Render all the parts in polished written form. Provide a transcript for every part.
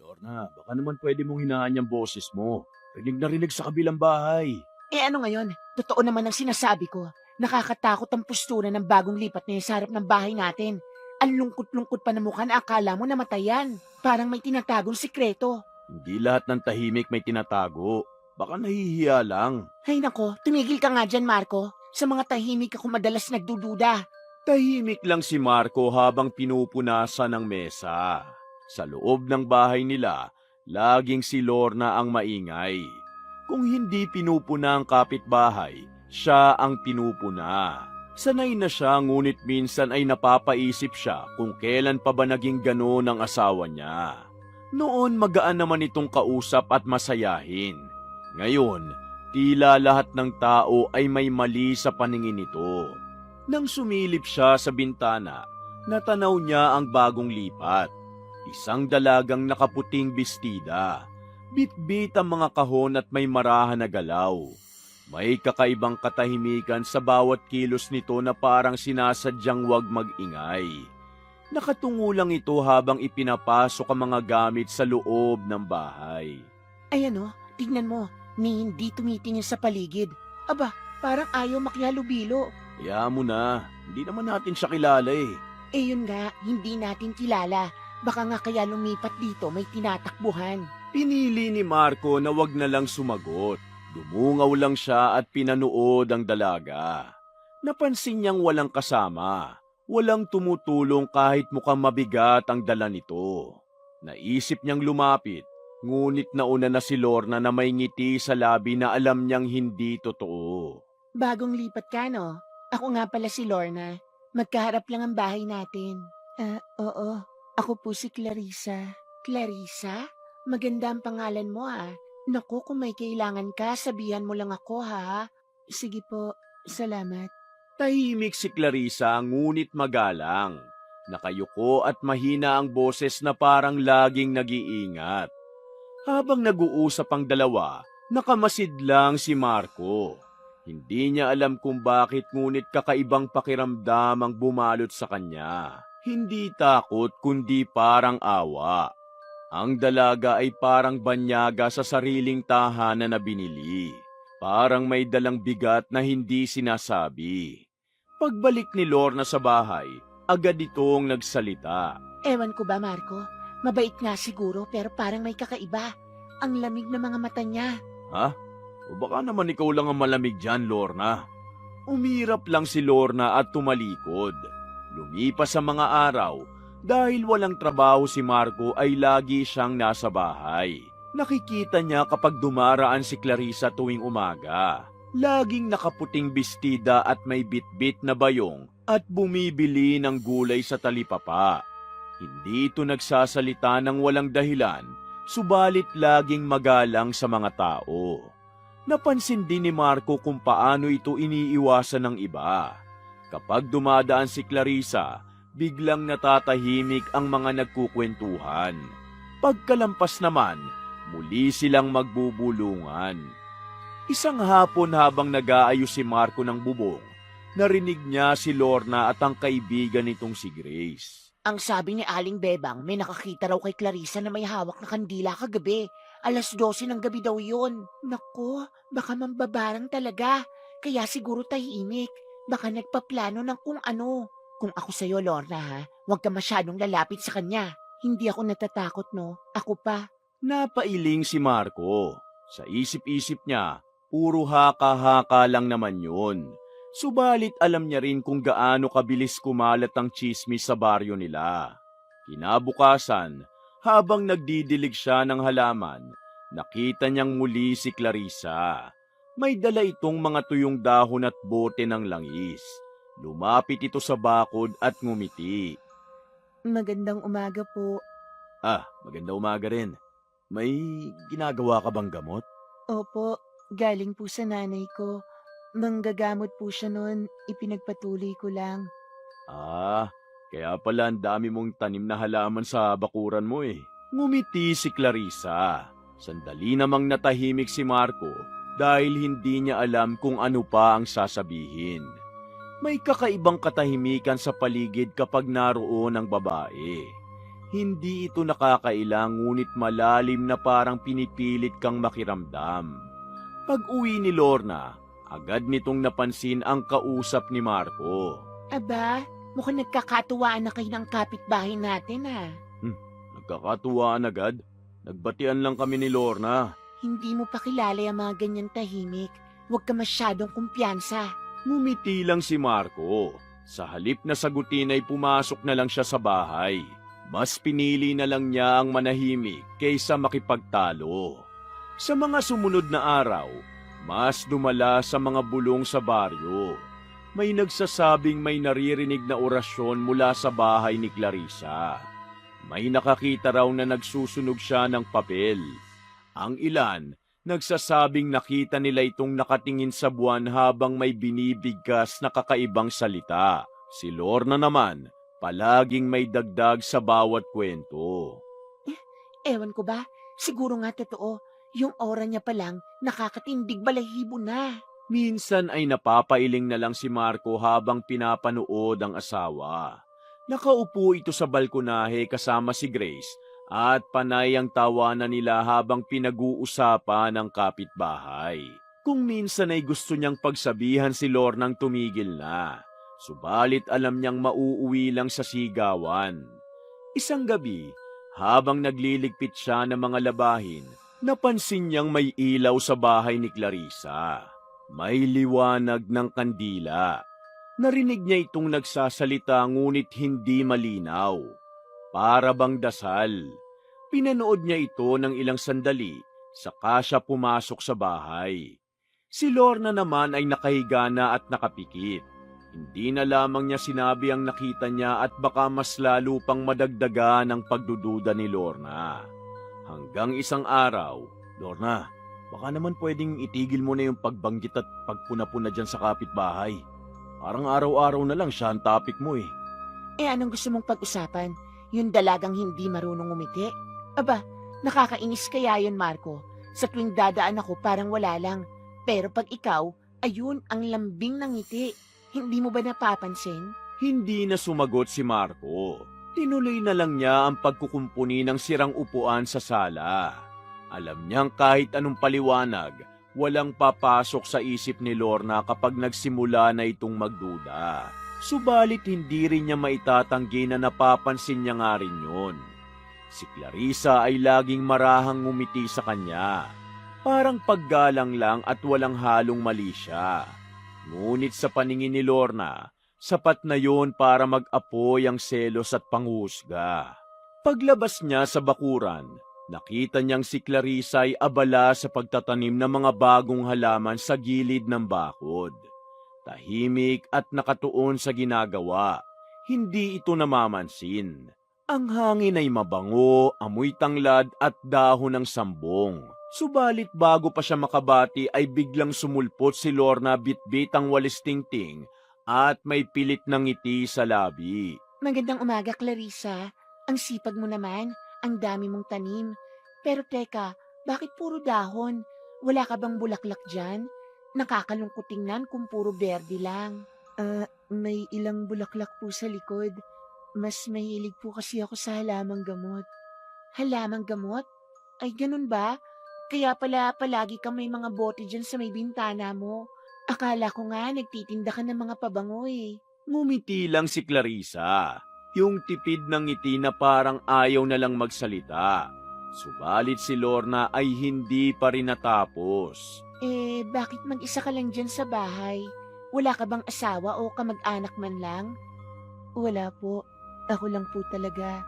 Lorna, baka naman pwede mong hinaan yung boses mo. Rinig na rinig sa kabilang bahay. Eh ano ngayon? Totoo naman ang sinasabi ko. Nakakatakot ang postura ng bagong lipat niya sa harap ng bahay natin. Ang lungkot-lungkot pa na mukha na akala mo namatay yan. Parang may tinatagong sikreto. Hindi lahat ng tahimik may tinatago. Baka nahihiya lang. Ay nako, tumigil ka nga dyan, Marco. Sa mga tahimik ako madalas nagdududa. Tahimik lang si Marco habang pinupunasan ng mesa. Sa loob ng bahay nila, laging si Lorna ang maingay. Kung hindi pinupuna ang kapitbahay, siya ang pinupuna. Sanay na siya ngunit minsan ay napapaisip siya kung kailan pa ba naging gano'n ang asawa niya. Noon magaan naman itong kausap at masayahin. Ngayon, tila lahat ng tao ay may mali sa paningin nito. Nang sumilip siya sa bintana, natanaw niya ang bagong lipat. Isang dalagang nakaputing bestida. Bitbit ang mga kahon at may marahan na galaw. May kakaibang katahimikan sa bawat kilos nito na parang sinasadyang wag mag-ingay. Nakatungo lang ito habang ipinapasok ang mga gamit sa loob ng bahay. Ay ano, tignan mo. Ni hindi tumitingin sa paligid. Aba, parang ayaw makihalubilo. Kaya mo na, hindi naman natin siya kilala eh. Eh yun nga, hindi natin kilala. Baka nga kaya lumipat dito may tinatakbuhan. Pinili ni Marco na wag na lang sumagot. Dumungaw lang siya at pinanood ang dalaga. Napansin niyang walang kasama. Walang tumutulong kahit mukhang mabigat ang dala nito. Naisip niyang lumapit, ngunit nauna na si Lorna na may ngiti sa labi na alam niyang hindi totoo. Bagong lipat ka, no? Ako nga pala si Lorna. Magkaharap lang ang bahay natin. Oo. Ako po si Clarissa. Clarissa? Maganda ang pangalan mo, ah. Naku, kung may kailangan ka, sabihan mo lang ako, ha? Sige po, salamat. Tahimik si Clarissa ngunit magalang. Nakayuko at mahina ang boses na parang laging nag-iingat. Habang nag-uusap ang dalawa, nakamasid lang si Marco. Hindi niya alam kung bakit ngunit kakaibang pakiramdam ang bumalot sa kanya. Hindi takot kundi parang awa. Ang dalaga ay parang banyaga sa sariling tahanan na binili. Parang may dalang bigat na hindi sinasabi. Pagbalik ni Lorna sa bahay, agad itong nagsalita. Ewan ko ba, Marco? Mabait nga siguro, pero parang may kakaiba. Ang lamig ng mga mata niya. Ha? O baka naman ikaw lang ang malamig dyan, Lorna. Umirap lang si Lorna at tumalikod. Lumipas ang mga araw, dahil walang trabaho si Marco ay lagi siyang nasa bahay. Nakikita niya kapag dumaraan si Clarissa tuwing umaga. Laging nakaputing bestida at may bitbit na bayong at bumibili ng gulay sa talipapa. Hindi ito nagsasalita ng walang dahilan, subalit laging magalang sa mga tao. Napansin din ni Marco kung paano ito iniiwasan ng iba. Kapag dumadaan si Clarissa, biglang natatahimik ang mga nagkukwentuhan. Pagkalampas naman, muli silang magbubulungan. Isang hapon habang nag-aayos si Marco ng bubong, narinig niya si Lorna at ang kaibigan nitong si Grace. Ang sabi ni Aling Bebang, may nakakita raw kay Clarissa na may hawak na kandila kagabi. 12:00 ng gabi daw yun. Naku, baka mambabarang talaga. Kaya siguro tahimik. Baka nagpaplano ng kung ano. Kung ako sa'yo, Lorna, ha, huwag ka masyadong lalapit sa kanya. Hindi ako natatakot, no? Ako pa. Napailing si Marco. Sa isip-isip niya, puro haka-haka lang naman yun. Subalit alam niya rin kung gaano kabilis kumalat ang tsismis sa baryo nila. Kinabukasan, habang nagdidilig siya ng halaman, nakita niyang muli si Clarissa. May dala itong mga tuyong dahon at bote ng langis. Lumapit ito sa bakod at ngumiti. Magandang umaga po. Maganda umaga rin. May ginagawa ka bang gamot? Opo, galing po sa nanay ko. Manggagamot po siya noon, ipinagpatuloy ko lang. Kaya pala ang dami mong tanim na halaman sa bakuran mo eh. Ngumiti si Clarissa. Sandali namang natahimik si Marco dahil hindi niya alam kung ano pa ang sasabihin. May kakaibang katahimikan sa paligid kapag naroon ang babae. Hindi ito nakakailang ngunit malalim na parang pinipilit kang makiramdam. Pag-uwi ni Lorna, agad nitong napansin ang kausap ni Marco. Aba, mukhang nagkakatuwaan na kayo ng kapitbahay natin Nagkakatuwaan agad. Nagbatian lang kami ni Lorna. Hindi mo pa kilala yung mga ganyan tahimik. Huwag ka masyadong kumpiyansa. Ngumiti lang si Marco. Sa halip na sagutin ay pumasok na lang siya sa bahay. Mas pinili na lang niya ang manahimik kaysa makipagtalo. Sa mga sumunod na araw, mas dumala sa mga bulong sa baryo. May nagsasabing may naririnig na orasyon mula sa bahay ni Clarissa. May nakakita raw na nagsusunog siya ng papel. Ang ilan, nagsasabing nakita nila itong nakatingin sa buwan habang may binibigkas na kakaibang salita. Si Lorna naman, palaging may dagdag sa bawat kwento. Ewan ko ba, siguro nga totoo. Yung aura niya pa lang, nakakatindig balahibo na. Minsan ay napapailing na lang si Marco habang pinapanood ang asawa. Nakaupo ito sa balkonahe kasama si Grace at panay ang tawanan nila habang pinag-uusapan ng kapitbahay. Kung minsan ay gusto niyang pagsabihan si Lornang tumigil na, subalit alam niyang mauuwi lang sa sigawan. Isang gabi, habang nagliligpit siya ng mga labahin, napansin niyang may ilaw sa bahay ni Clarissa. May liwanag ng kandila. Narinig niya itong nagsasalita ngunit hindi malinaw. Para bang dasal. Pinanood niya ito ng ilang sandali, saka siya pumasok sa bahay. Si Lorna naman ay nakahiga na at nakapikit. Hindi na lamang niya sinabi ang nakita niya at baka mas lalo pang madagdagan ang pagdududa ni Lorna. Hanggang isang araw, Lorna, baka naman pwedeng itigil mo na yung pagbanggit at pagpuna-puna dyan sa kapitbahay. Parang araw-araw na lang siya ang topic mo eh. Anong gusto mong pag-usapan? Yung dalagang hindi marunong umiti? Aba, nakakainis kaya yun, Marco. Sa tuwing dadaan ako parang wala lang. Pero pag ikaw, ayun, ang lambing ng ngiti. Hindi mo ba napapansin? Hindi na sumagot si Marco. Tinuloy na lang niya ang pagkukumpuni ng sirang upuan sa sala. Alam niyang kahit anong paliwanag, walang papasok sa isip ni Lorna kapag nagsimula na itong magduda. Subalit hindi rin niya maitatanggi na napapansin niya nga rin yun. Si Clarissa ay laging marahang ngumiti sa kanya. Parang paggalang lang at walang halong mali siya. Ngunit sa paningin ni Lorna, sapat na yon para mag-apoy ang selos at panghusga. Paglabas niya sa bakuran, nakita niyang si Clarissa ay abala sa pagtatanim ng mga bagong halaman sa gilid ng bakod. Tahimik at nakatuon sa ginagawa, hindi ito namamansin. Ang hangin ay mabango, amoy tanglad at dahon ng sambong. Subalit bago pa siya makabati ay biglang sumulpot si Lorna bitbit ang walis tingting at may pilit ng ngiti sa labi. Magandang umaga, Clarissa. Ang sipag mo naman, ang dami mong tanim. Pero teka, bakit puro dahon? Wala ka bang bulaklak dyan? Nakakalungkot tingnan kung puro berde lang. May ilang bulaklak po sa likod. Mas mahilig po kasi ako sa halamang gamot. Halamang gamot? Ay, ganun ba? Kaya pala palagi kang may mga bote dyan sa may bintana mo. Akala ko nga nagtitinda ka ng mga pabango eh. Ngumiti lang si Clarissa, yung tipid ng ngiti na parang ayaw na lang magsalita. Subalit si Lorna ay hindi pa rin natapos. Bakit mag-isa ka lang dyan sa bahay? Wala ka bang asawa o kamag-anak man lang? Wala po. Ako lang po talaga.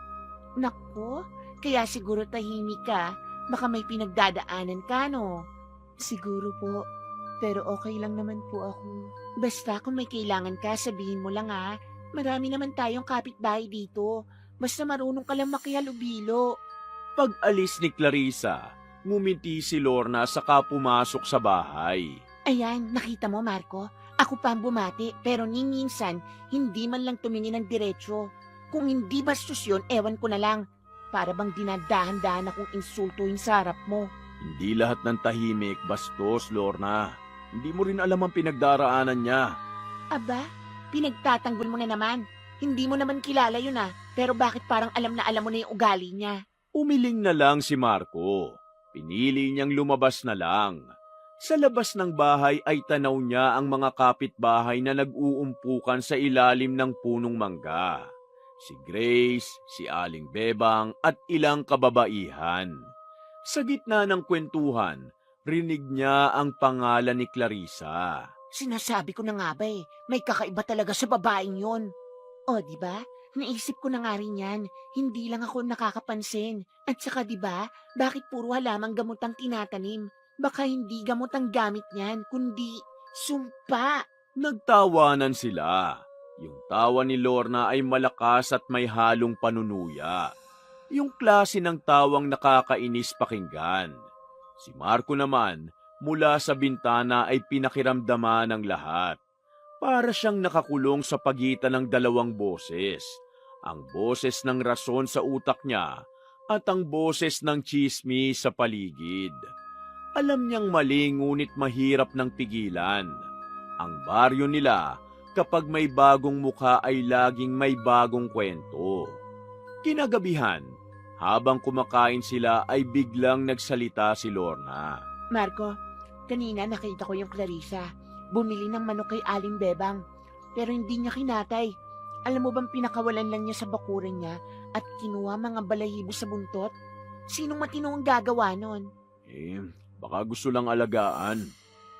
Nako, kaya siguro tahimik ka. Baka may pinagdadaanan ka, no? Siguro po. Pero okay lang naman po ako. Basta kung may kailangan ka, sabihin mo lang ha. Marami naman tayong kapitbahay dito. Basta marunong ka lang makihalubilo. Pag-alis ni Clarissa, ngumiti si Lorna saka pumasok sa bahay. Ayan, nakita mo, Marco? Ako pa ang bumati, pero minsan, hindi man lang tumingin ng diretsyo. Kung hindi bastos yun, ewan ko na lang. Para bang dinadahan-dahan akong insultuhin sa harap mo. Hindi lahat ng tahimik bastos, Lorna. Hindi mo rin alam ang pinagdaraanan niya. Aba, pinagtatanggol mo na naman. Hindi mo naman kilala yun ah. Pero bakit parang alam na alam mo na yung ugali niya? Umiling na lang si Marco. Pinili niyang lumabas na lang. Sa labas ng bahay ay tanaw niya ang mga kapitbahay na nag-uumpukan sa ilalim ng punong mangga. Si Grace, si Aling Bebang at ilang kababaihan. Sa gitna ng kwentuhan, rinig niya ang pangalan ni Clarissa. Sinasabi ko na nga ba may kakaiba talaga sa babaeng yon. O, di ba? Naisip ko na nga rin yan. Hindi lang ako nakakapansin. At saka di ba, bakit puro halamang gamot ang tinatanim? Baka hindi gamot ang gamit niyan, kundi sumpa. Nagtawanan sila. Yung tawa ni Lorna ay malakas at may halong panunuya. Yung klase ng tawang nakakainis pakinggan. Si Marco naman, mula sa bintana ay pinakiramdaman ng lahat. Para siyang nakakulong sa pagitan ng dalawang boses. Ang boses ng rason sa utak niya at ang boses ng tsismi sa paligid. Alam niyang mali ngunit mahirap ng pigilan. Ang baryo nila, kapag may bagong mukha ay laging may bagong kwento. Kinagabihan, habang kumakain sila ay biglang nagsalita si Lorna. Marco, kanina nakita ko yung Clarissa. Bumili ng manok kay Aling Bebang. Pero hindi niya kinatay. Alam mo bang pinakawalan lang niya sa bakuran niya at kinuha mga balahibo sa buntot? Sinong matino ang gagawa nun? Baka gusto lang alagaan.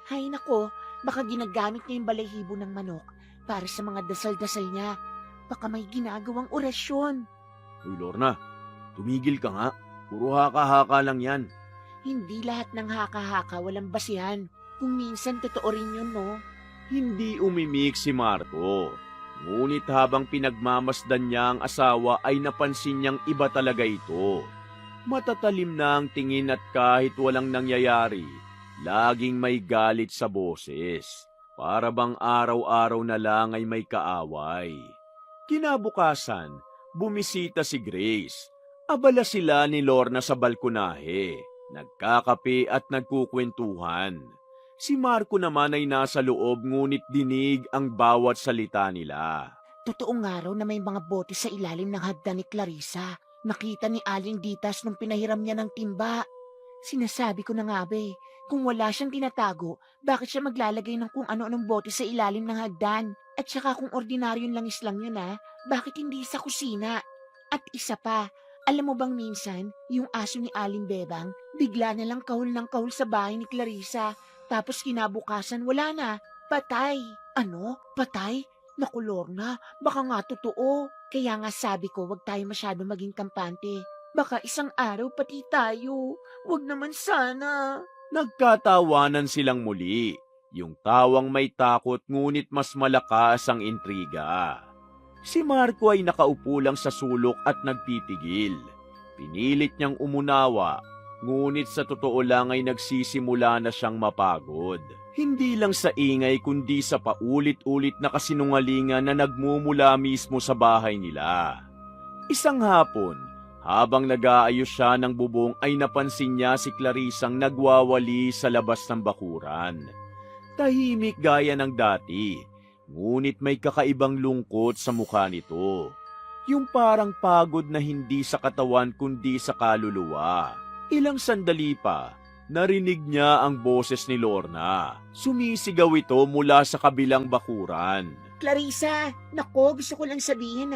Hay nako, baka ginagamit niya yung balahibo ng manok para sa mga dasal-dasal niya. Baka may ginagawang orasyon. Uy Lorna, tumigil ka nga. Puro haka-haka lang yan. Hindi lahat ng haka-haka walang basihan. Kung minsan totoo rin yun, no? Hindi umimik si Marco. Ngunit habang pinagmamasdan niya ang asawa ay napansin niyang iba talaga ito. Matatalim na ang tingin at kahit walang nangyayari, laging may galit sa boses. Para bang araw-araw na lang ay may kaaway. Kinabukasan, bumisita si Grace. Abala sila ni Lorna sa balkonahe. Nagkakape at nagkukwentuhan. Si Marco naman ay nasa loob ngunit dinig ang bawat salita nila. Totoo nga raw na may mga bote sa ilalim ng hagdan ni Clarissa. Nakita ni Aling Ditas nung pinahiram niya ng timba. Sinasabi ko na nga ba kung wala siyang tinatago, bakit siya maglalagay ng kung ano-anong bote sa ilalim ng hagdan? At saka kung ordinaryong langis lang yun bakit hindi sa kusina? At isa pa, alam mo bang minsan, yung aso ni Aling Bebang, bigla na lang kahul ng kahul sa bahay ni Clarissa. Tapos kinabukasan, wala na. Patay. Ano? Patay? Naku, Lorna, baka nga totoo. Kaya nga sabi ko, wag tayo masyado maging kampante. Baka isang araw pati tayo. Wag naman sana. Nagkatawanan silang muli. Yung tawang may takot ngunit mas malakas ang intriga. Si Marco ay nakaupo lang sa sulok at nagtitigil. Pinilit niyang umunawa. Ngunit sa totoo lang ay nagsisimula na siyang mapagod. Hindi lang sa ingay kundi sa paulit-ulit na kasinungalingan na nagmumula mismo sa bahay nila. Isang hapon, habang nag-aayos siya ng bubong ay napansin niya si Clarissang nagwawali sa labas ng bakuran. Tahimik gaya ng dati, ngunit may kakaibang lungkot sa mukha nito. Yung parang pagod na hindi sa katawan kundi sa kaluluwa. Ilang sandali pa, narinig niya ang boses ni Lorna. Sumisigaw ito mula sa kabilang bakuran. Clarissa, nako, gusto ko lang sabihin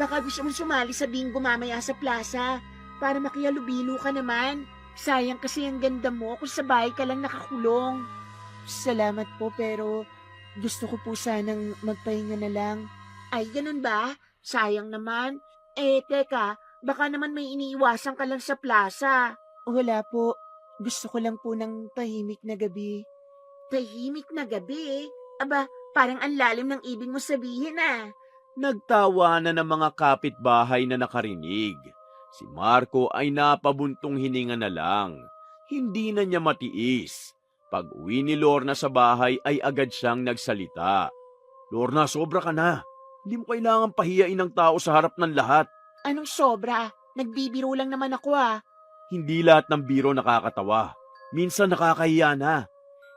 baka gusto mong sumali sa bingo mamaya sa plaza para makihalubilo ka naman. Sayang kasi ang ganda mo kung sa bahay ka lang nakakulong. Salamat po pero gusto ko po sanang magpahinga na lang. Ay, ganun ba? Sayang naman. Teka, baka naman may iniiwasan ka lang sa plaza. Wala po. Gusto ko lang po ng tahimik na gabi. Tahimik na gabi? Aba, parang ang lalim ng ibig mo sabihin Nagtawa na ng mga kapitbahay na nakarinig. Si Marco ay napabuntong hininga na lang. Hindi na niya matiis. Pag uwi ni Lorna sa bahay ay agad siyang nagsalita. Lorna, sobra ka na. Hindi mo kailangan pahiyain ng tao sa harap ng lahat. Anong sobra? Nagbibiro lang naman ako Hindi lahat ng biro nakakatawa. Minsan nakakahiya na.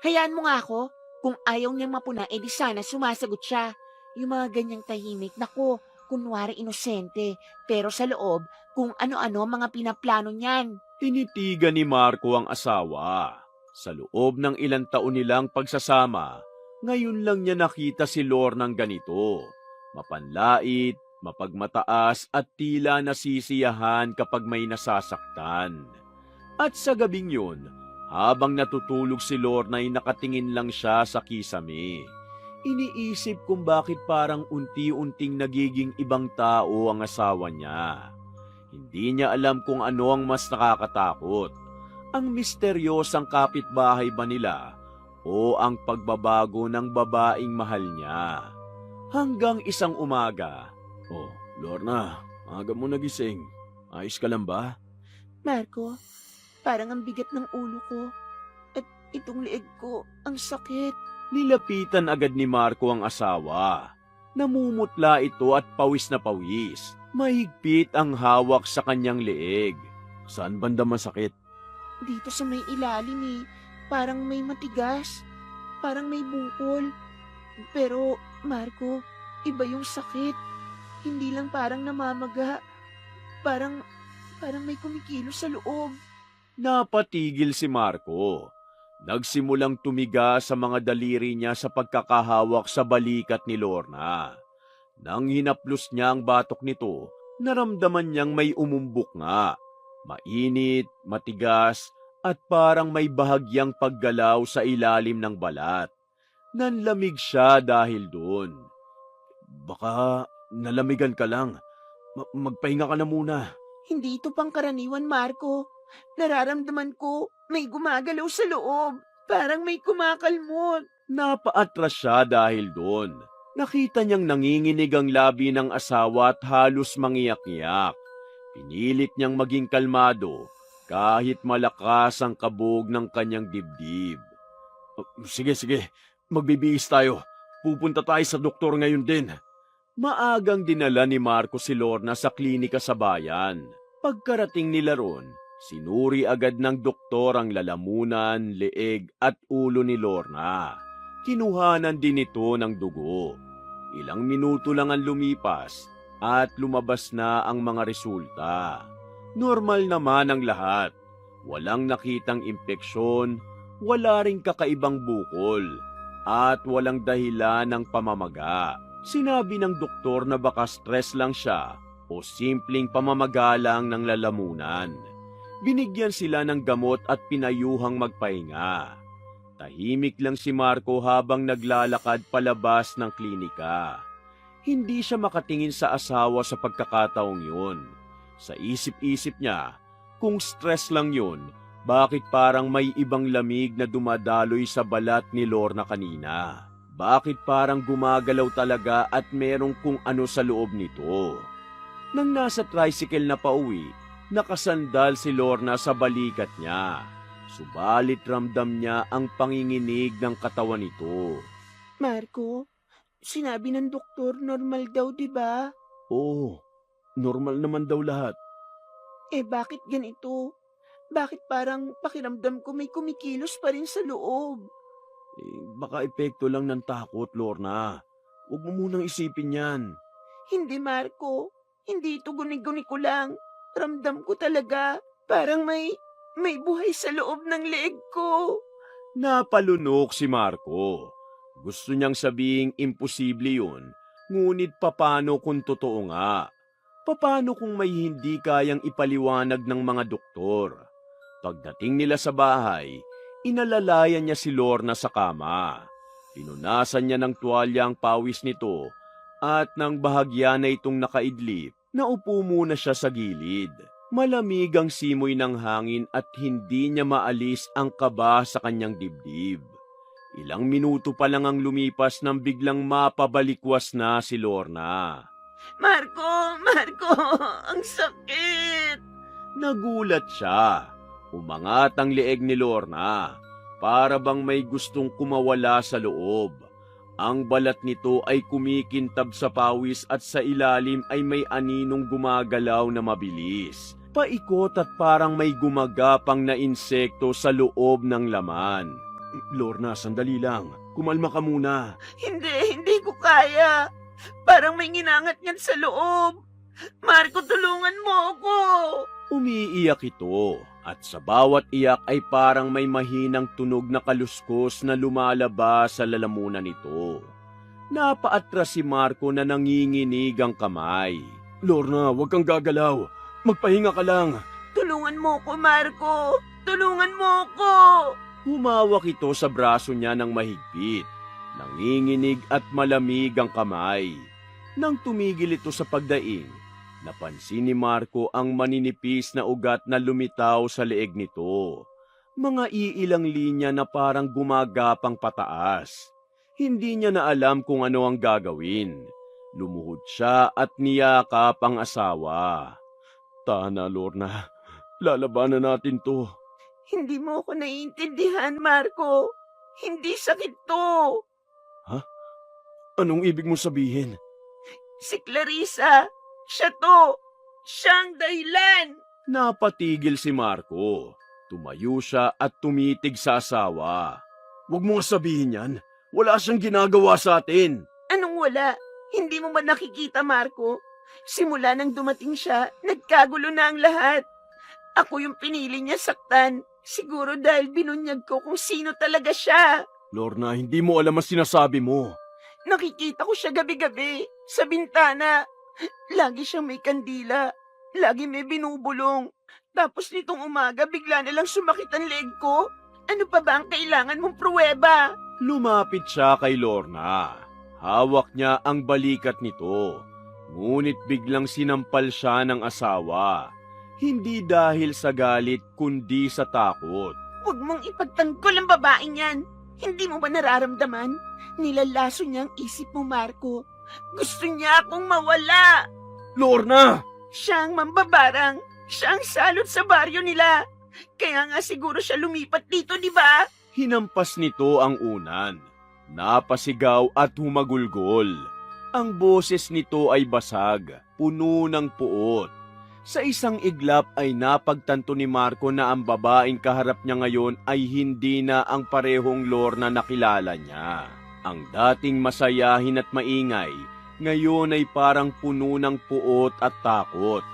Hayaan mo nga ako. Kung ayaw niyang mapuna, edi sana sumasagot siya. Yung mga ganyang tahimik, naku, Kunwari inosente, pero sa loob, kung ano-ano mga pinaplano niyan. Tinitigan ni Marco ang asawa. Sa loob ng ilang taon nilang pagsasama, ngayon lang niya nakita si Lornang ganito. Mapanlait, mapagmataas at tila nasisiyahan kapag may nasasaktan. At sa gabing yun, habang natutulog si Lorna ay nakatingin lang siya sa kisame. Iniisip kung bakit parang unti-unting nagiging ibang tao ang asawa niya. Hindi niya alam kung ano ang mas nakakatakot. Ang misteryosang kapitbahay ba nila o ang pagbabago ng babaeng mahal niya. Hanggang isang umaga. Oh, Lorna, aga mo nagising. Ayos ka lang ba? Marco, parang ang bigat ng ulo ko. At itong leeg ko, ang sakit. Nilapitan agad ni Marco ang asawa. Namumutla ito at pawis na pawis. Mahigpit ang hawak sa kanyang leeg. Saan banda masakit? Dito sa may ilalim parang may matigas. Parang may bukol. Pero, Marco, iba yung sakit. Hindi lang parang namamaga. Parang may kumikilos sa loob. Napatigil si Marco. Nagsimulang tumiga sa mga daliri niya sa pagkakahawak sa balikat ni Lorna. Nang hinaplos niya ang batok nito, naramdaman niyang may umumbok nga. Mainit, matigas, at parang may bahagyang paggalaw sa ilalim ng balat. Nanlamig siya dahil doon. Baka nalamigan ka lang. Magpahinga ka na muna. Hindi ito pangkaraniwan, Marco. Nararamdaman ko may gumagalaw sa loob. Parang may kumakalmot. Napaatras siya dahil doon. Nakita niyang nanginginig ang labi ng asawa at halos mangiyak-iyak. Pinilit niyang maging kalmado kahit malakas ang kabog ng kanyang dibdib. Sige, magbibihis tayo. Pupunta tayo sa doktor ngayon din. Maagang dinala ni Marco si Lorna sa klinika sa bayan. Pagkarating nila ron, sinuri agad ng doktor ang lalamunan, leeg at ulo ni Lorna. Kinuhanan din ito ng dugo. Ilang minuto lang ang lumipas at lumabas na ang mga resulta. Normal naman ang lahat. Walang nakitang impeksyon, wala ring kakaibang bukol, at walang dahilan ng pamamaga. Sinabi ng doktor na baka stress lang siya o simpleng pamamaga lang ng lalamunan. Binigyan sila ng gamot at pinayuhang magpahinga. Tahimik lang si Marco habang naglalakad palabas ng klinika. Hindi siya makatingin sa asawa sa pagkakataong yun. Sa isip-isip niya, kung stress lang yun, bakit parang may ibang lamig na dumadaloy sa balat ni Lorna kanina? Bakit parang gumagalaw talaga at merong kung ano sa loob nito? Nang nasa tricycle na pauwi, nakasandal si Lorna sa balikat niya. Subalit ramdam niya ang panginginig ng katawan nito. Marco, sinabi ng doktor normal daw, di ba? Oo, normal naman daw lahat. Bakit ganito? Bakit parang pakiramdam ko may kumikilos pa rin sa loob? Baka epekto lang ng takot, Lorna. Huwag mo munang isipin yan. Hindi, Marco. Hindi ito guni-guni ko lang. Ramdam ko talaga. Parang may buhay sa loob ng leeg ko. Napalunok si Marco. Gusto niyang sabihing imposible yun, ngunit papano kung totoo nga? Papano kung may hindi kayang ipaliwanag ng mga doktor? Pagdating nila sa bahay, inalalayan niya si Lorna sa kama. Pinunasan niya ng tuwalya ang pawis nito at nang bahagya na itong nakaidlip, naupo muna siya sa gilid. Malamig ang simoy ng hangin at hindi niya maalis ang kaba sa kanyang dibdib. Ilang minuto pa lang ang lumipas nang biglang mapabalikwas na si Lorna. Marco! Ang sakit! Nagulat siya. Umangat ang leeg ni Lorna, para bang may gustong kumawala sa loob. Ang balat nito ay kumikintab sa pawis at sa ilalim ay may aninong gumagalaw na mabilis. Paikot at parang may gumagapang na insekto sa loob ng laman. Lorna, sandali lang. Kumalma ka muna. Hindi ko kaya. Parang may nginangat-ngat sa loob. Marco, tulungan mo ako. Umiiyak ito at sa bawat iyak ay parang may mahinang tunog na kaluskos na lumalabas sa lalamunan nito. Napaatras si Marco na nanginginig ang kamay. Lorna, huwag kang gagalaw. Magpahinga ka lang. Tulungan mo ko, Marco. Tulungan mo ko. Humawak ito sa braso niya ng mahigpit. Nanginginig at malamig ang kamay. Nang tumigil ito sa pagdaing, napansin ni Marco ang maninipis na ugat na lumitaw sa leeg nito. Mga iilang linya na parang gumagapang pataas. Hindi niya na alam kung ano ang gagawin. Lumuhod siya at niyakap ang asawa. Tana, Lorna. Lalabanan natin to. Hindi mo ako naiintindihan, Marco. Hindi sakit to. Anong ibig mo sabihin? Si Clarissa, siya to. Siyang dahilan. Napatigil si Marco. Tumayo siya at tumitig sa asawa. Huwag mo nga sabihin yan. Wala siyang ginagawa sa atin. Anong wala? Hindi mo ba nakikita, Marco? Simula nang dumating siya, nagkagulo na ang lahat. Ako yung pinili niya saktan. Siguro dahil binunyag ko kung sino talaga siya. Lorna, hindi mo alam ang sinasabi mo. Nakikita ko siya gabi-gabi sa bintana. Lagi siyang may kandila. Lagi may binubulong. Tapos nitong umaga, bigla na lang sumakit ang leg ko. Ano pa ba ang kailangan mong pruweba? Lumapit siya kay Lorna. Hawak niya ang balikat nito. Ngunit biglang sinampal siya ng asawa. Hindi dahil sa galit kundi sa takot. Huwag mong ipagtanggol ang babaeng yan. Hindi mo ba nararamdaman? Nilalaso niya ang isip mo, Marco. Gusto niya akong mawala. Lorna! Siya ang mambabarang. Siya ang salot sa baryo nila. Kaya nga siguro siya lumipat dito, di ba? Hinampas nito ang unan. Napasigaw at humagulgol. Ang boses nito ay basag, puno ng puot. Sa isang iglap ay napagtanto ni Marco na ang babaeng kaharap niya ngayon ay hindi na ang parehong Lorna na kilala niya. Ang dating masayahin at maingay, ngayon ay parang puno ng puot at takot.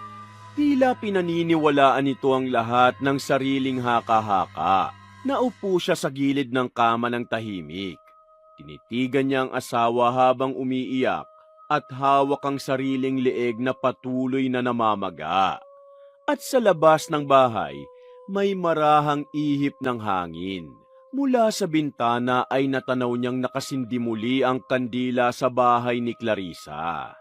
Tila pinaniniwalaan nito ang lahat ng sariling haka-haka. Naupo siya sa gilid ng kama ng tahimik. Tinitigan niya ang asawa habang umiiyak at hawak ang sariling leeg na patuloy na namamaga. At sa labas ng bahay, may marahang ihip ng hangin. Mula sa bintana ay natanaw niyang nakasindi muli ang kandila sa bahay ni Clarissa.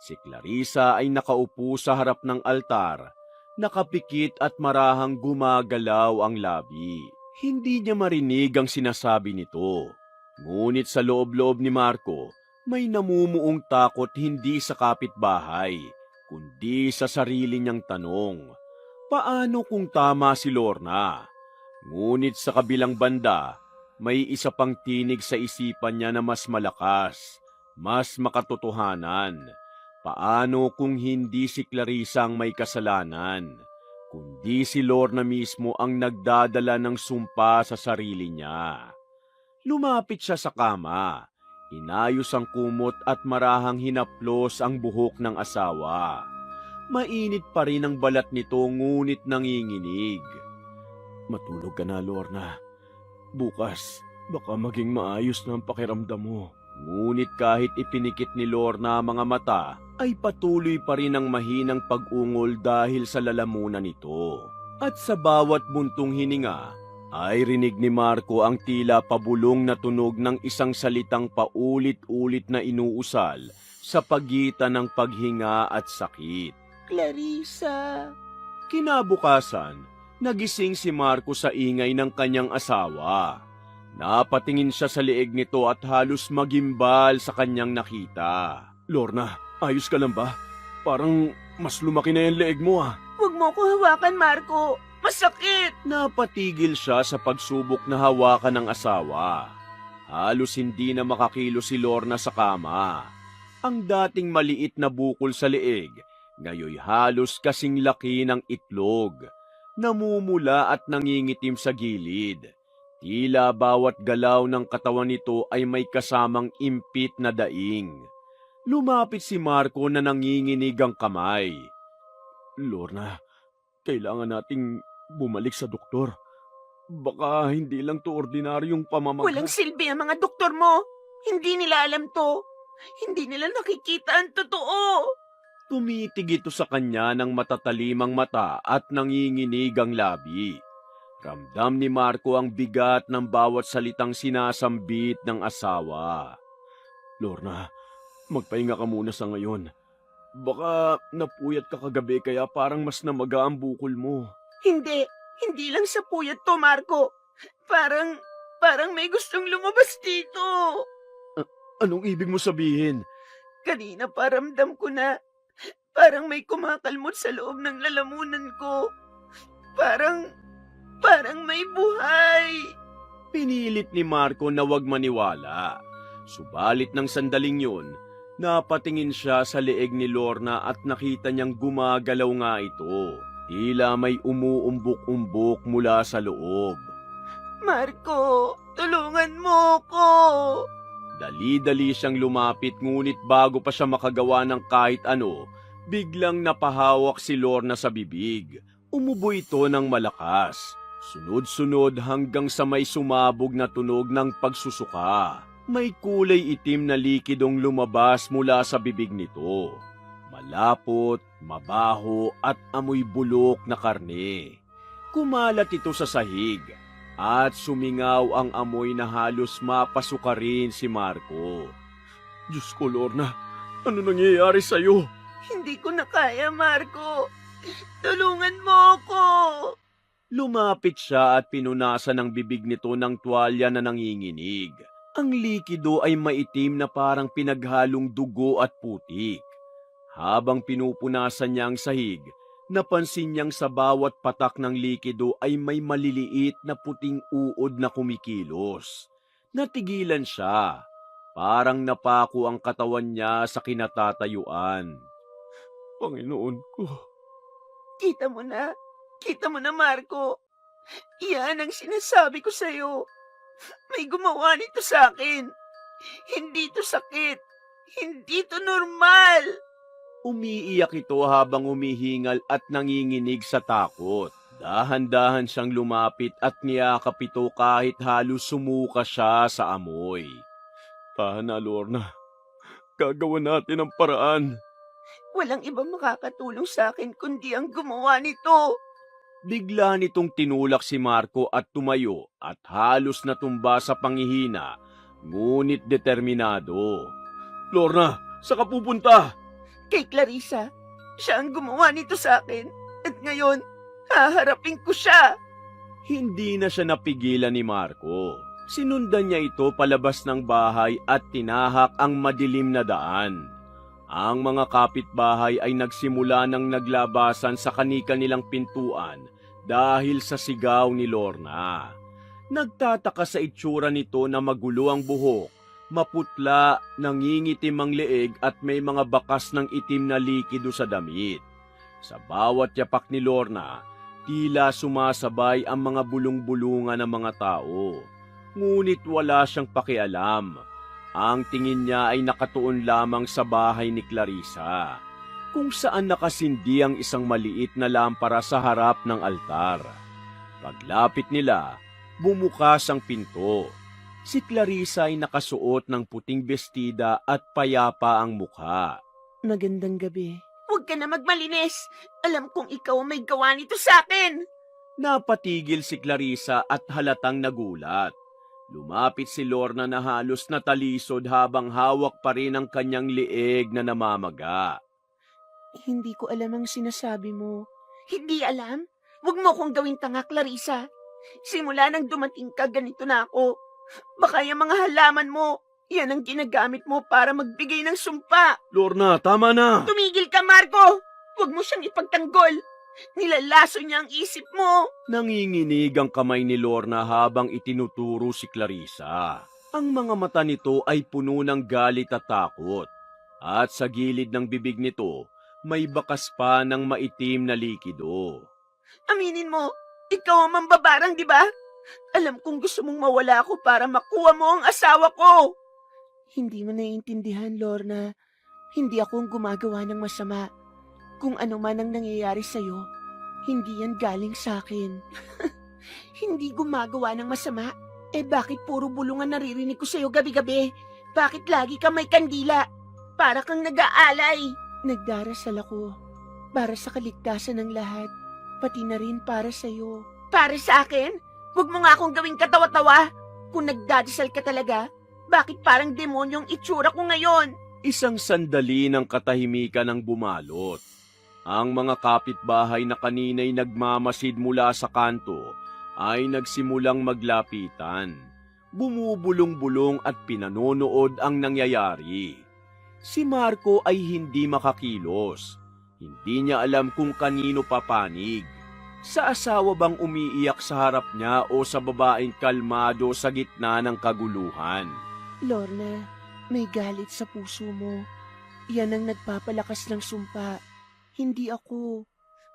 Si Clarissa ay nakaupo sa harap ng altar, nakapikit at marahang gumagalaw ang labi. Hindi niya marinig ang sinasabi nito. Ngunit sa loob-loob ni Marco, may namumuong takot hindi sa kapitbahay, kundi sa sarili niyang tanong. Paano kung tama si Lorna? Ngunit sa kabilang banda, may isa pang tinig sa isipan niya na mas malakas, mas makatotohanan. Paano kung hindi si Clarissa ang may kasalanan, kundi si Lorna mismo ang nagdadala ng sumpa sa sarili niya? Lumapit siya sa kama. Inayos ang kumot at marahang hinaplos ang buhok ng asawa. Mainit pa rin ang balat nito ngunit nanginginig. Matulog ka na, Lorna. Bukas, baka maging maayos na ang pakiramdam mo. Ngunit kahit ipinikit ni Lorna ang mga mata, ay patuloy pa rin ang mahinang pag-ungol dahil sa lalamunan nito. At sa bawat buntong hininga, ay rinig ni Marco ang tila pabulong na tunog ng isang salitang paulit-ulit na inuusal sa pagitan ng paghinga at sakit. Clarissa. Kinabukasan, nagising si Marco sa ingay ng kanyang asawa. Napatingin siya sa leeg nito at halos magimbal sa kanyang nakita. Lorna, ayos ka lang ba? Parang mas lumaki na yung leeg mo ah. Huwag mo ko hawakan, Marco. Masakit! Napatigil siya sa pagsubok na hawakan ng asawa. Halos hindi na makakilo si Lorna sa kama. Ang dating maliit na bukol sa leeg, ngayoy halos kasing laki ng itlog. Namumula at nangingitim sa gilid. Tila bawat galaw ng katawan nito ay may kasamang impit na daing. Lumapit si Marco na nanginginig ang kamay. Lorna, kailangan nating bumalik sa doktor. Baka hindi lang to ordinaryong pamamaga. Walang silbi ang mga doktor mo. Hindi nila alam to. Hindi nila nakikita ang totoo. Tumitig ito sa kanya ng matatalimang mata at nanginginig ang labi. Ramdam ni Marco ang bigat ng bawat salitang sinasambit ng asawa. Lorna, magpahinga ka muna sa ngayon. Baka napuyat ka kagabi kaya parang mas namaga ang bukol mo. Hindi. Hindi lang sa puyat to, Marco. Parang may gustong lumabas dito. Anong ibig mo sabihin? Kanina paramdam ko na parang may kumakalmot sa loob ng lalamunan ko. Parang may buhay. Pinilit ni Marco na wag maniwala. Subalit ng sandaling yun, napatingin siya sa leeg ni Lorna at nakita niyang gumagalaw nga ito. Tila may umuumbok-umbok mula sa loob. Marco, tulungan mo ko. Dali-dali siyang lumapit ngunit bago pa siya makagawa ng kahit ano, biglang napahawak si Lorna sa bibig. Umubo ito ng malakas. Sunod-sunod hanggang sa may sumabog na tunog ng pagsusuka. May kulay itim na likidong lumabas mula sa bibig nito. Malapot, mabaho at amoy bulok na karne. Kumalat ito sa sahig at sumingaw ang amoy na halos mapasuka rin si Marco. Diyos ko, Lorna, ano nangyayari sa'yo? Hindi ko na kaya, Marco. Tulungan mo ko. Lumapit siya at pinunasan ng bibig nito ng tuwalya na nanginginig. Ang likido ay maitim na parang pinaghalong dugo at putik. Habang pinupunasan niya ang sahig, napansin niyang sa bawat patak ng likido ay may maliliit na puting uod na kumikilos. Natigilan siya. Parang napako ang katawan niya sa kinatatayuan. Panginoon ko. Kita mo na, Marco. Iyan ang sinasabi ko sa'yo. May gumawa nito sa akin. Hindi to sakit. Hindi to normal. Umiiyak ito habang humihingal at nanginginig sa takot. Dahan-dahan siyang lumapit at niyakap ito kahit halos sumuka siya sa amoy. Tahan na, Lorna. Gagawa natin ang paraan. Walang ibang makakatulong sa akin kundi ang gumawa nito. Bigla nitong tinulak si Marco at tumayo at halos natumba sa pangihina, ngunit determinado. Lorna, saan ka pupunta? Kay Clarissa, siya ang gumawa nito sa akin. At ngayon, haharapin ko siya. Hindi na siya napigilan ni Marco. Sinundan niya ito palabas ng bahay at tinahak ang madilim na daan. Ang mga kapitbahay ay nagsimula ng naglabasan sa kani-kanilang pintuan dahil sa sigaw ni Lorna. Nagtataka sa itsura nito na magulo ang buhok, maputla, nangingitim ang leeg at may mga bakas ng itim na likido sa damit. Sa bawat yapak ni Lorna, tila sumasabay ang mga bulong-bulungan ng mga tao. Ngunit wala siyang pakialam. Ang tingin niya ay nakatuon lamang sa bahay ni Clarissa, kung saan nakasindi ang isang maliit na lampara sa harap ng altar. Paglapit nila, bumukas ang pinto. Si Clarissa ay nakasuot ng puting bestida at payapa ang mukha. Magandang gabi. Huwag ka na magmalinis. Alam kong ikaw ang may gawa nito sa akin. Napatigil si Clarissa at halatang nagulat. Lumapit si Lorna na halos natalisod habang hawak pa rin ang kanyang leeg na namamaga. Hindi ko alam ang sinasabi mo. Hindi alam? Huwag mo kong gawing tanga, Clarissa. Simula nang dumating ka, ganito na ako. Baka yung mga halaman mo, yan ang ginagamit mo para magbigay ng sumpa. Lorna, tama na! Tumigil ka, Marco! Huwag mo siyang ipagtanggol. Nilalaso niya ang isip mo. Nanginginig ang kamay ni Lorna habang itinuturo si Clarissa. Ang mga mata nito ay puno ng galit at takot. At sa gilid ng bibig nito, may bakas pa ng maitim na likido. Aminin mo, ikaw ang mambabarang, di ba? Alam kong gusto mong mawala ako para makuha mo ang asawa ko. Hindi mo naiintindihan, Lorna. Hindi ako ang gumagawa ng masama. Kung ano man ang nangyayari sa'yo, hindi yan galing sa akin. Hindi gumagawa ng masama? Eh bakit puro bulungan naririnig ko sa'yo gabi-gabi? Bakit lagi ka may kandila? Para kang nag-aalay. Nagdarasal ako para sa kaligtasan ng lahat, pati na rin para sa'yo. Para sa akin? Huwag mo nga akong gawing katawa-tawa. Kung nagdadasal ka talaga, bakit parang demonyong itsura ko ngayon? Isang sandali ng katahimikan ang bumalot. Ang mga kapitbahay na kanina'y nagmamasid mula sa kanto ay nagsimulang maglapitan. Bumubulong-bulong at pinanonood ang nangyayari. Si Marco ay hindi makakilos. Hindi niya alam kung kanino papanig. Sa asawa bang umiiyak sa harap niya o sa babaeng kalmado sa gitna ng kaguluhan? Lorna, may galit sa puso mo. Yan ang nagpapalakas ng sumpa. Hindi ako.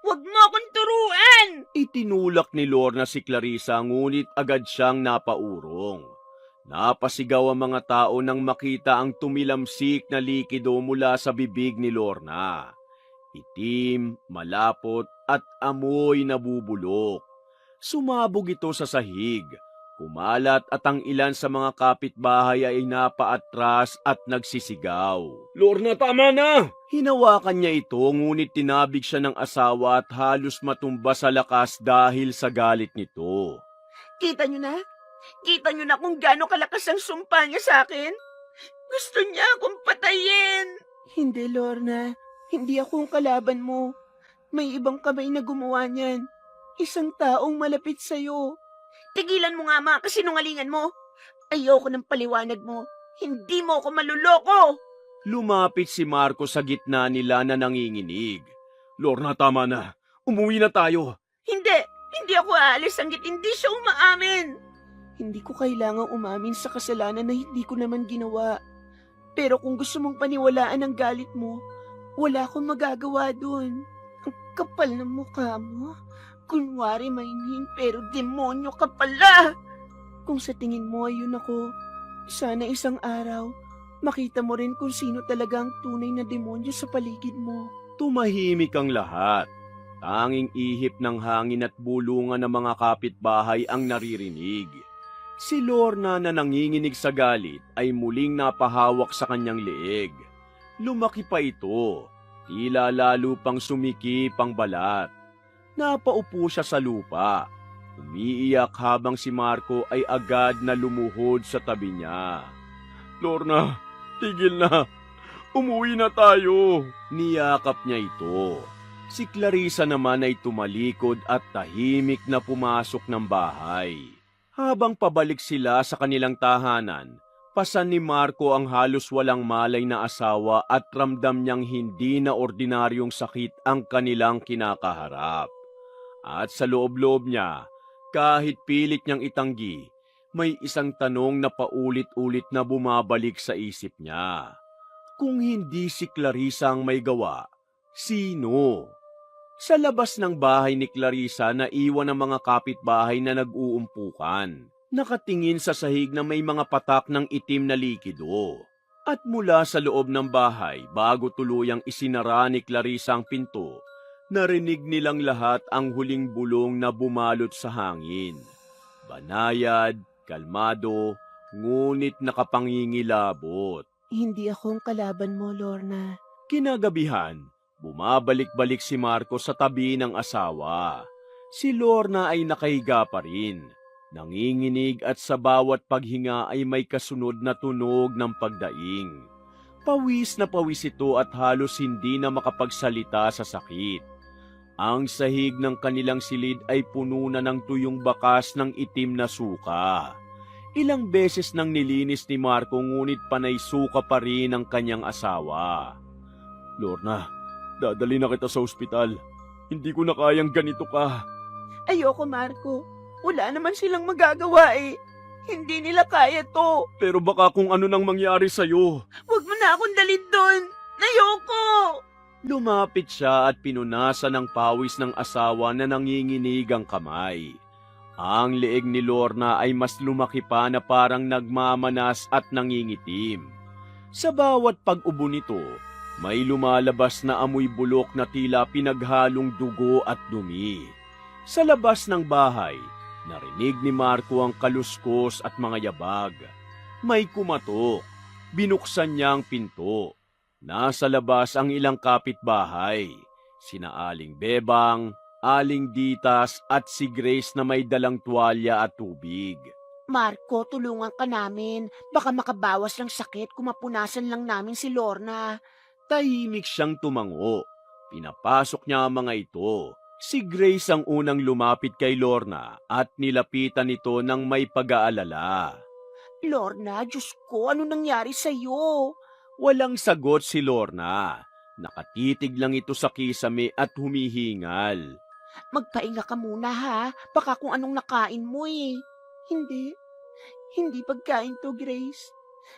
Huwag mo akong turuan! Itinulak ni Lorna si Clarissa ngunit agad siyang napaurong. Napasigaw ang mga tao nang makita ang tumilamsik na likido mula sa bibig ni Lorna. Itim, malapot at amoy nabubulok. Sumabog ito sa sahig. Kumalat at ang ilan sa mga kapitbahay ay napaatras at nagsisigaw. Lorna, tama na! Hinawakan niya ito ngunit tinabig siya ng asawa at halos matumba sa lakas dahil sa galit nito. Kita niyo na? Kita niyo na kung gaano kalakas ang sumpa niya sa akin? Gusto niya akong patayin! Hindi, Lorna. Hindi ako ang kalaban mo. May ibang kamay na gumawa niyan. Isang taong malapit sa'yo. Tigilan mo nga mga kasinungalingan mo. Ayoko ng paliwanag mo. Hindi mo ako maluloko. Lumapit si Marco sa gitna nila na nanginginig. Lorna, tama na. Umuwi na tayo. Hindi. Hindi ako aalis hanggat hindi siya umaamin. Hindi ko kailangang umamin sa kasalanan na hindi ko naman ginawa. Pero kung gusto mong paniwalaan ang galit mo, wala akong magagawa dun. Ang kapal ng mukha mo. Kunwari mainhin pero demonyo ka pala. Kung sa tingin mo ayun ako, sana isang araw, makita mo rin kung sino talaga ang tunay na demonyo sa paligid mo. Tumahimik ang lahat. Tanging ihip ng hangin at bulungan ng mga kapitbahay ang naririnig. Si Lorna na nanginginig sa galit ay muling napahawak sa kanyang leeg. Lumaki pa ito, tila lalo pang sumikip ang balat. Napaupo siya sa lupa. Umiiyak habang si Marco ay agad na lumuhod sa tabi niya. Lorna, tigil na. Umuwi na tayo. Niyakap niya ito. Si Clarissa naman ay tumalikod at tahimik na pumasok ng bahay. Habang pabalik sila sa kanilang tahanan, pasan ni Marco ang halos walang malay na asawa at ramdam niyang hindi na ordinaryong sakit ang kanilang kinakaharap. At sa loob-loob niya, kahit pilit niyang itanggi, may isang tanong na paulit-ulit na bumabalik sa isip niya. Kung hindi si Clarissa ang may gawa, sino? Sa labas ng bahay ni Clarissa, naiwan ang mga kapitbahay na nag-uumpukan. Nakatingin sa sahig na may mga patak ng itim na likido. At mula sa loob ng bahay, bago tuluyang isinara ni Clarissa ang pinto, narinig nilang lahat ang huling bulong na bumalot sa hangin. Banayad, kalmado, ngunit nakapangingilabot. Hindi akong kalaban mo, Lorna. Kinagabihan, bumabalik-balik si Marco sa tabi ng asawa. Si Lorna ay nakahiga pa rin. Nanginginig at sa bawat paghinga ay may kasunod na tunog ng pagdaing. Pawis na pawis ito at halos hindi na makapagsalita sa sakit. Ang sahig ng kanilang silid ay puno na ng tuyong bakas ng itim na suka. Ilang beses nang nilinis ni Marco ngunit panay suka pa rin ang kanyang asawa. Lorna, dadali na kita sa ospital. Hindi ko na kayang ganito ka. Ayoko, Marco. Wala naman silang magagawa eh. Hindi nila kaya to. Pero baka kung ano nang mangyari sa'yo. Huwag mo na akong dalhin doon. Ayoko! Lumapit siya at pinunasan ng pawis ng asawa na nanginginig ang kamay. Ang leeg ni Lorna ay mas lumaki pa na parang nagmamanas at nangingitim. Sa bawat pag-ubo nito, May lumalabas na amoy bulok na tila pinaghalong dugo at dumi. Sa labas ng bahay, narinig ni Marco ang kaluskos at mga yabag. May kumatok. Binuksan niya ang pinto. Nasa labas ang ilang kapitbahay. Sina Aling Bebang, Aling Ditas at si Grace na may dalang tuwalya at tubig. Marco, tulungan ka namin. Baka makabawas ng sakit kung mapunasan lang namin si Lorna. Tahimik siyang tumango. Pinapasok niya ang mga ito. Si Grace ang unang lumapit kay Lorna at nilapitan ito ng may pag-aalala. Lorna, Diyos ko, ano nangyari sa'yo? Walang sagot si Lorna. Nakatitig lang ito sa kisame at humihingal. Magpainga ka muna ha. Baka kung anong nakain mo eh. Hindi pagkain to, Grace.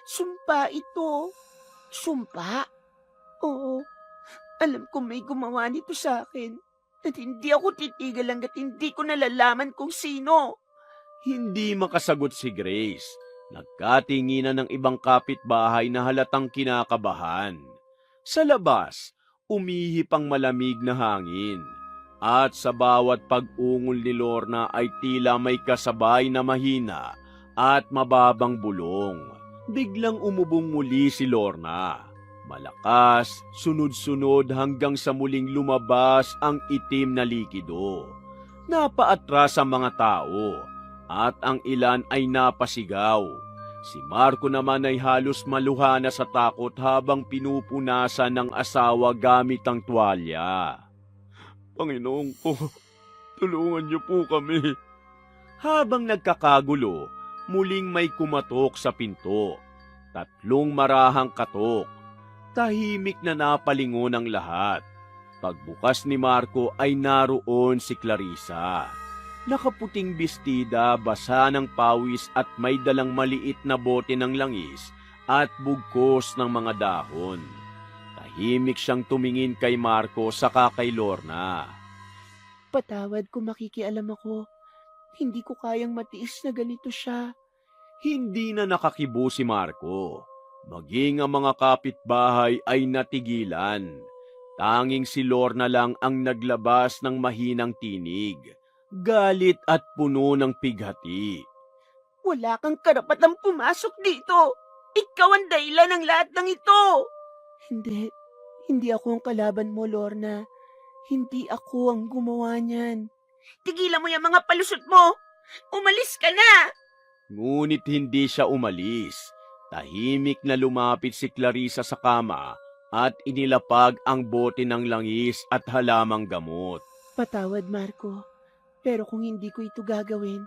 Sumpa ito. Sumpa? Oo. Alam ko may gumawa nito sa akin. At hindi ako titigil hanggat hindi ko nalalaman kung sino. Hindi makasagot si Grace. Nagkatinginan ng ibang kapitbahay na halatang kinakabahan. Sa labas, umihip ang malamig na hangin. At sa bawat pag-ungol ni Lorna ay tila may kasabay na mahina at mababang bulong. Biglang umubong muli si Lorna. Malakas, sunod-sunod hanggang sa muling lumabas ang itim na likido. Napaatras ang mga tao at ang ilan ay napasigaw. Si Marco naman ay halos maluha na sa takot habang pinupunasan ng asawa gamit ang tuwalya. Panginoon ko, tulungan niyo po kami. Habang nagkakagulo, muling may kumatok sa pinto. 3 marahang katok. Tahimik na napalingon ang lahat. Pagbukas ni Marco ay naroon si Clarissa. Nakaputing bestida, basa ng pawis at may dalang maliit na bote ng langis at bugkos ng mga dahon. Tahimik siyang tumingin kay Marco saka kay Lorna. Patawad kung makikialam ako. Hindi ko kayang matiis na ganito siya. Hindi na nakakibo si Marco. Maging ang mga kapitbahay ay natigilan. Tanging si Lorna lang ang naglabas ng mahinang tinig. Galit at puno ng pighati. Wala kang karapatang pumasok dito. Ikaw ang dahilan ng lahat ng ito. Hindi ako ang kalaban mo, Lorna. Hindi ako ang gumawa niyan. Tigilan mo yung mga palusot mo. Umalis ka na. Ngunit hindi siya umalis. Tahimik na lumapit si Clarissa sa kama at inilapag ang bote ng langis at halamang gamot. Patawad, Marco. Pero kung hindi ko ito gagawin,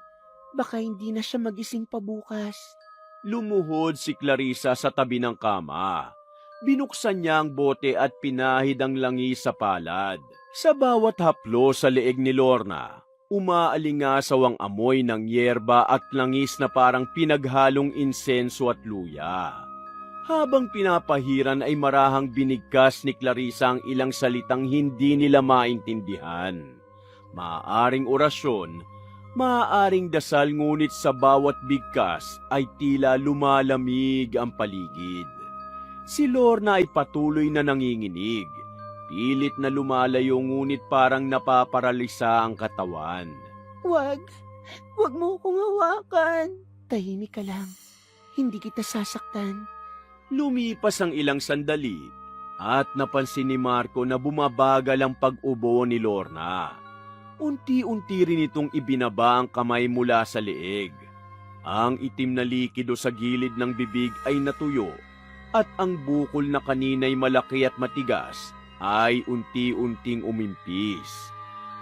baka hindi na siya magising pa bukas. Lumuhod si Clarissa sa tabi ng kama. Binuksan niya ang bote at pinahid ang langis sa palad. Sa bawat haplo sa leeg ni Lorna, umaalingasaw ang amoy ng yerba at langis na parang pinaghalong insenso at luya. Habang pinapahiran ay marahang binigkas ni Clarissa ang ilang salitang hindi nila maintindihan. Maaaring orasyon, maaaring dasal, ngunit sa bawat bigkas ay tila lumalamig ang paligid. Si Lorna ay patuloy na nanginginig. Pilit na lumalayo ngunit parang napaparalisa ang katawan. Wag mo akong hawakan. Tahimik ka lang. Hindi kita sasaktan. Lumipas ang ilang sandali at napansin ni Marco na bumabagal ang pag-ubo ni Lorna. Unti-unti rin itong ibinaba ang kamay mula sa leeg. Ang itim na likido sa gilid ng bibig ay natuyo at ang bukol na kanina'y malaki at matigas ay unti-unting umimpis.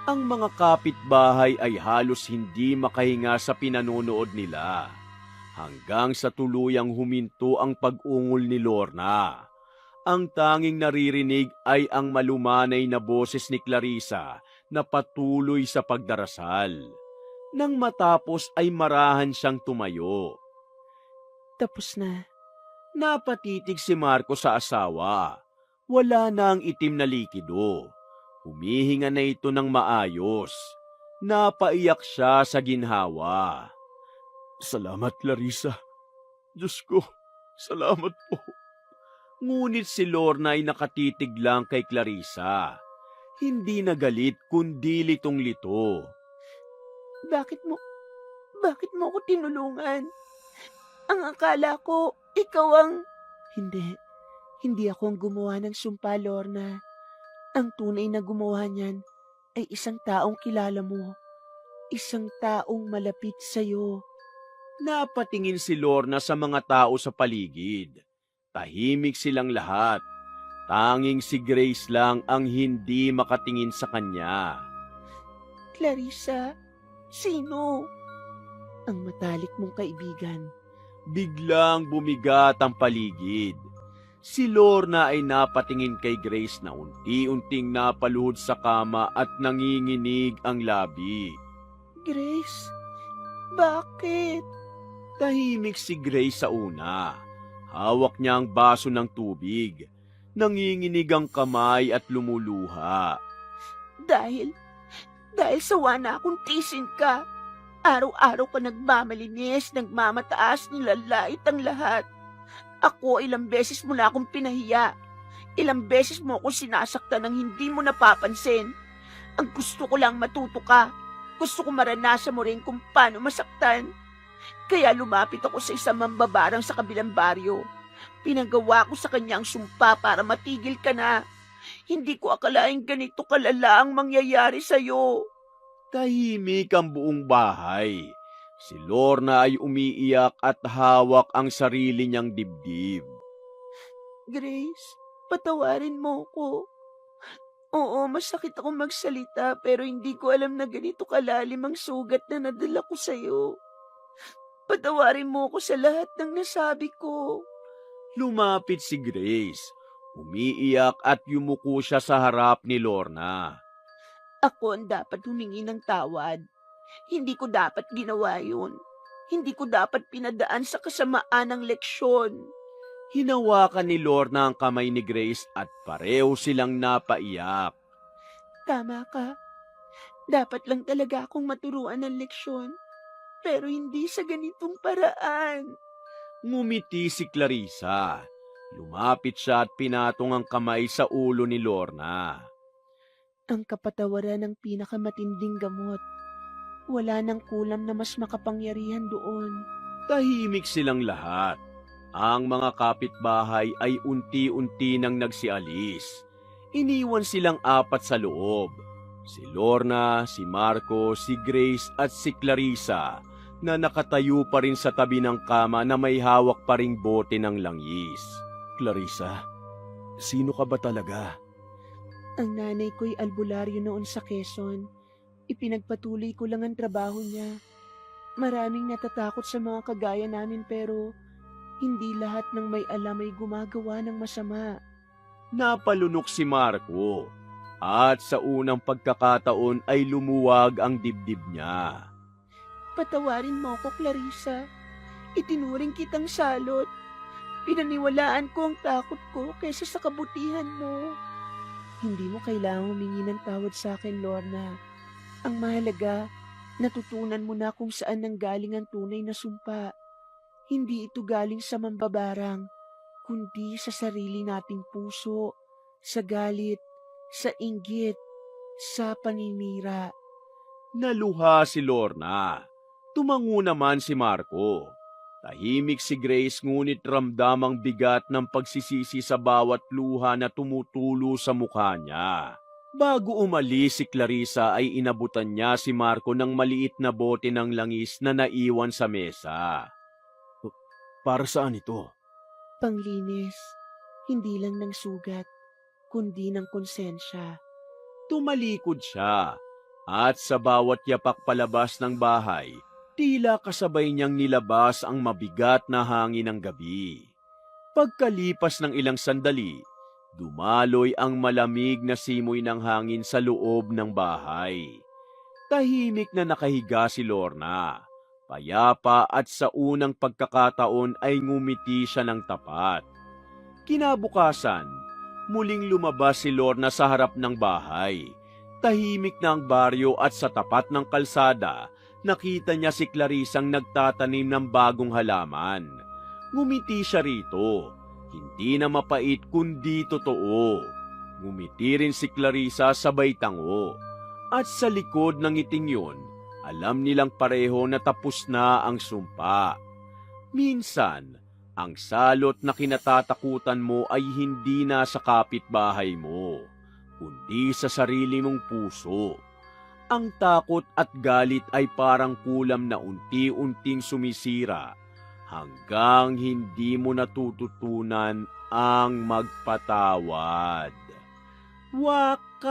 Ang mga kapitbahay ay halos hindi makahinga sa pinanonood nila. Hanggang sa tuluyang huminto ang pag-ungol ni Lorna. Ang tanging naririnig ay ang malumanay na boses ni Clarissa na patuloy sa pagdarasal. Nang matapos ay marahan siyang tumayo. Tapos na. Napatitig si Marco sa asawa. Wala na ang itim na likido. Humihinga na ito ng maayos. Napaiyak siya sa ginhawa. Salamat, Clarissa. Diyos ko, salamat po. Ngunit si Lorna ay nakatitig lang kay Clarissa. Hindi na galit kundi litong-lito. Bakit mo ako tinulungan? Ang akala ko, ikaw ang... Hindi ako ang gumawa ng sumpa, Lorna. Ang tunay na gumawa niyan ay isang taong kilala mo. Isang taong malapit sa'yo. Napatingin si Lorna sa mga tao sa paligid. Tahimik silang lahat. Tanging si Grace lang ang hindi makatingin sa kanya. Clarissa, sino? Ang matalik mong kaibigan. Biglang bumigat ang paligid. Si Lorna ay napatingin kay Grace na unti-unting napaluhod sa kama at nanginginig ang labi. Grace, bakit? Tahimik si Grace sa una. Hawak niya ang baso ng tubig. Nanginginig ang kamay at lumuluha. Dahil sawa na akong tisin ka. Araw-araw ka nagmamalinis, nagmamataas, nilalait ang lahat. Ako, ilang beses mo na akong pinahiya. Ilang beses mo akong sinasaktan nang hindi mo napapansin. Ang gusto ko lang matuto ka. Gusto ko maranasan mo rin kung paano masaktan. Kaya lumapit ako sa isang mambabarang sa kabilang baryo. Pinagawa ko sa kanya ang sumpa para matigil ka na. Hindi ko akalaing ganito kalala ang mangyayari sa'yo. Tahimik ang buong bahay. Si Lorna ay umiiyak at hawak ang sarili niyang dibdib. Grace, patawarin mo ko. Oo, masakit akong magsalita pero hindi ko alam na ganito kalalim ang sugat na nadala ko sa'yo. Patawarin mo ko sa lahat ng nasabi ko. Lumapit si Grace. Umiiyak at yumuko siya sa harap ni Lorna. Ako ang dapat humingi ng tawad. Hindi ko dapat ginawa yun. Hindi ko dapat pinadaan sa kasamaan ng leksyon. Hinawakan ni Lorna ang kamay ni Grace at pareho silang napaiyak. Tama ka. Dapat lang talaga akong maturuan ng leksyon. Pero hindi sa ganitong paraan. Ngumiti si Clarissa. Lumapit siya at pinatong ang kamay sa ulo ni Lorna. Ang kapatawaran ng pinakamatinding gamot. Wala nang kulam na mas makapangyarihan doon. Tahimik silang lahat. Ang mga kapitbahay ay unti-unti nang nagsialis. Iniwan silang apat sa loob. Si Lorna, si Marco, si Grace at si Clarissa na nakatayo pa rin sa tabi ng kama na may hawak pa ring bote ng langis. Clarissa, sino ka ba talaga? Ang nanay ko'y albularyo noon sa Quezon. Ipinagpatuloy ko lang ang trabaho niya. Maraming natatakot sa mga kagaya namin pero hindi lahat ng may alam ay gumagawa ng masama. Napalunok si Marco at sa unang pagkakataon ay lumuwag ang dibdib niya. Patawarin mo ako, Clarissa. Itinuring kitang salot. Pinaniwalaan ko ang takot ko kaysa sa kabutihan mo. Hindi mo kailangang humingi ng tawad sa akin, Lorna. Ang mahalaga, natutunan mo na kung saan nanggaling ang tunay na sumpa. Hindi ito galing sa mambabarang, kundi sa sarili nating puso, sa galit, sa inggit, sa paninira. Naluha si Lorna. Tumango naman si Marco. Tahimik si Grace ngunit ramdam ang bigat ng pagsisisi sa bawat luha na tumutulo sa mukha niya. Bago umalis si Clarissa ay inabutan niya si Marco ng maliit na bote ng langis na naiwan sa mesa. Para saan ito? Panglinis, hindi lang ng sugat, kundi ng konsensya. Tumalikod siya at sa bawat yapak palabas ng bahay, tila kasabay niyang nilabas ang mabigat na hangin ng gabi. Pagkalipas ng ilang sandali, dumaloy ang malamig na simoy ng hangin sa loob ng bahay. Tahimik na nakahiga si Lorna. Payapa at sa unang pagkakataon ay ngumiti siya ng tapat. Kinabukasan, muling lumabas si Lorna sa harap ng bahay. Tahimik na ang baryo at sa tapat ng kalsada, nakita niya si Clarissang nagtatanim ng bagong halaman. Ngumiti siya rito. Hindi na mapait kundi totoo. Ngumiti rin si Clarissa sabay tango. At sa likod ng ngiting yun, alam nilang pareho na tapos na ang sumpa. Minsan, ang salot na kinatatakutan mo ay hindi na sa kapitbahay mo, kundi sa sarili mong puso. Ang takot at galit ay parang kulam na unti-unting sumisira hanggang hindi mo natututunan ang magpatawad. Wakas!